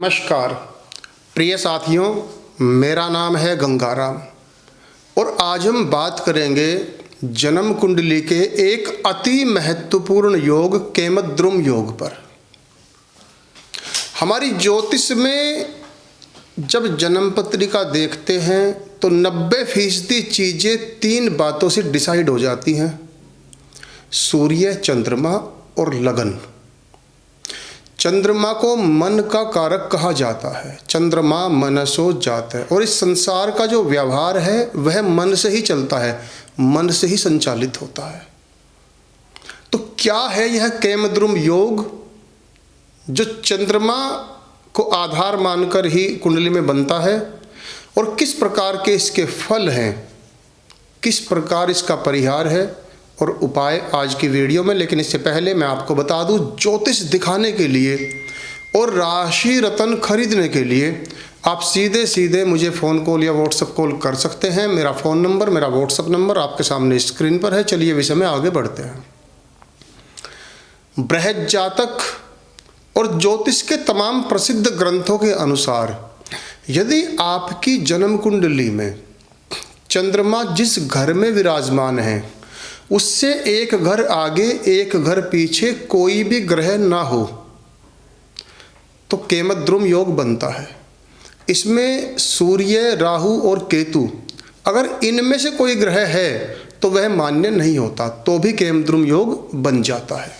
नमस्कार प्रिय साथियों, मेरा नाम है गंगाराम और आज हम बात करेंगे जन्म कुंडली के एक अति महत्वपूर्ण योग केमद्रुम योग पर। हमारी ज्योतिष में जब जन्म पत्रिका देखते हैं तो 90% चीज़ें 3 बातों से डिसाइड हो जाती हैं: सूर्य, चंद्रमा और लगन। चंद्रमा को मन का कारक कहा जाता है। चंद्रमा मनसो जात है और इस संसार का जो व्यवहार है वह मन से ही चलता है, मन से ही संचालित होता है। तो क्या है यह केमद्रुम योग जो चंद्रमा को आधार मानकर ही कुंडली में बनता है, और किस प्रकार के इसके फल हैं, किस प्रकार इसका परिहार है और उपाय आज की वीडियो में। लेकिन इससे पहले मैं आपको बता दूं, ज्योतिष दिखाने के लिए और राशि रत्न खरीदने के लिए आप सीधे सीधे मुझे फ़ोन कॉल या व्हाट्सएप कॉल कर सकते हैं। मेरा फ़ोन नंबर, मेरा व्हाट्सएप नंबर आपके सामने स्क्रीन पर है। चलिए विषय में आगे बढ़ते हैं। बृहद जातक और ज्योतिष के तमाम प्रसिद्ध ग्रंथों के अनुसार यदि आपकी जन्म कुंडली में चंद्रमा जिस घर में विराजमान है उससे एक घर आगे एक घर पीछे कोई भी ग्रह ना हो तो केमद्रुम योग बनता है। इसमें सूर्य, राहु और केतु, अगर इनमें से कोई ग्रह है तो वह मान्य नहीं होता, तो भी केमद्रुम योग बन जाता है।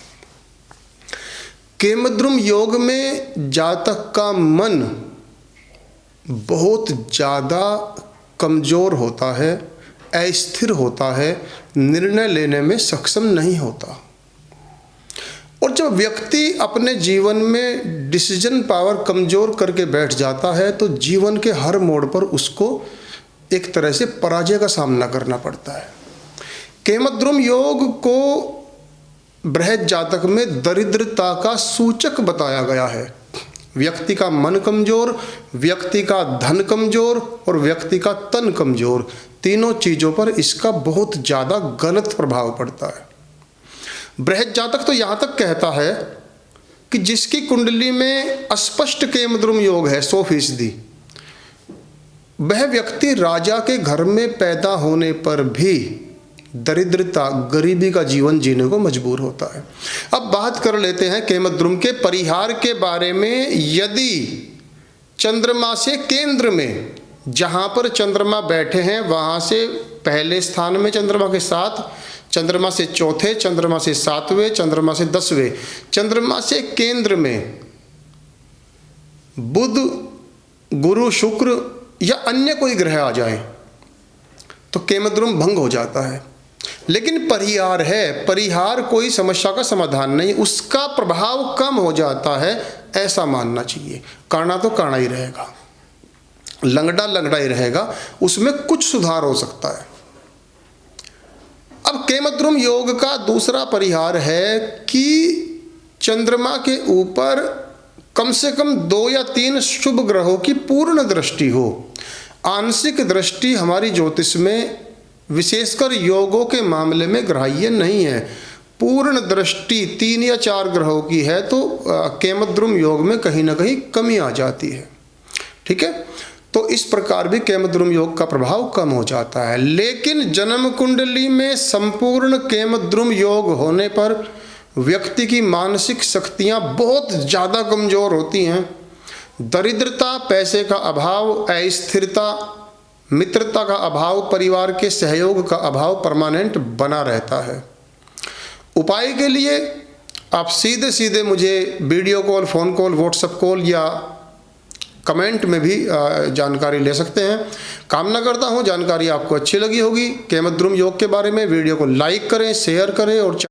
केमद्रुम योग में जातक का मन बहुत ज़्यादा कमज़ोर होता है, अस्थिर होता है, निर्णय लेने में सक्षम नहीं होता। और जब व्यक्ति अपने जीवन में डिसीजन पावर कमज़ोर करके बैठ जाता है तो जीवन के हर मोड़ पर उसको एक तरह से पराजय का सामना करना पड़ता है। केमद्रुम योग को बृहद जातक में दरिद्रता का सूचक बताया गया है। व्यक्ति का मन कमज़ोर, व्यक्ति का धन कमज़ोर और व्यक्ति का तन कमज़ोर, तीनों चीज़ों पर इसका बहुत ज़्यादा गलत प्रभाव पड़ता है। बृहद जातक तो यहाँ तक कहता है कि जिसकी कुंडली में अस्पष्ट केमद्रुम योग है 100%, वह व्यक्ति राजा के घर में पैदा होने पर भी दरिद्रता, गरीबी का जीवन जीने को मजबूर होता है। अब बात कर लेते हैं केमद्रुम के परिहार के बारे में। यदि चंद्रमा से केंद्र में, जहाँ पर चंद्रमा बैठे हैं वहाँ से पहले स्थान में चंद्रमा के साथ, चंद्रमा से चौथे, चंद्रमा से 7वें, चंद्रमा से 10वें, चंद्रमा से केंद्र में बुध, गुरु, शुक्र या अन्य कोई ग्रह आ जाए तो केमद्रुम भंग हो जाता है। लेकिन परिहार है, परिहार कोई समस्या का समाधान नहीं, उसका प्रभाव कम हो जाता है, ऐसा मानना चाहिए। काना तो काना ही रहेगा, लंगड़ा लंगड़ा ही रहेगा, उसमें कुछ सुधार हो सकता है। अब केमद्रुम योग का दूसरा परिहार है कि चंद्रमा के ऊपर कम से कम 2 या 3 शुभ ग्रहों की पूर्ण दृष्टि हो। आंशिक दृष्टि हमारी ज्योतिष में विशेषकर योगों के मामले में ग्राह्य नहीं है। पूर्ण दृष्टि 3 या 4 ग्रहों की है तो केमद्रुम योग में कहीं ना कहीं कमी आ जाती है। ठीक है, तो इस प्रकार भी केमद्रुम योग का प्रभाव कम हो जाता है। लेकिन जन्म कुंडली में संपूर्ण केमद्रुम योग होने पर व्यक्ति की मानसिक शक्तियाँ बहुत ज़्यादा कमज़ोर होती हैं। दरिद्रता, पैसे का अभाव, अस्थिरता, मित्रता का अभाव, परिवार के सहयोग का अभाव परमानेंट बना रहता है। उपाय के लिए आप सीधे सीधे मुझे video call, phone call, WhatsApp call या कमेंट में भी जानकारी ले सकते हैं। कामना करता हूँ जानकारी आपको अच्छी लगी होगी केमद्रुम योग के बारे में। वीडियो को लाइक करें, शेयर करें और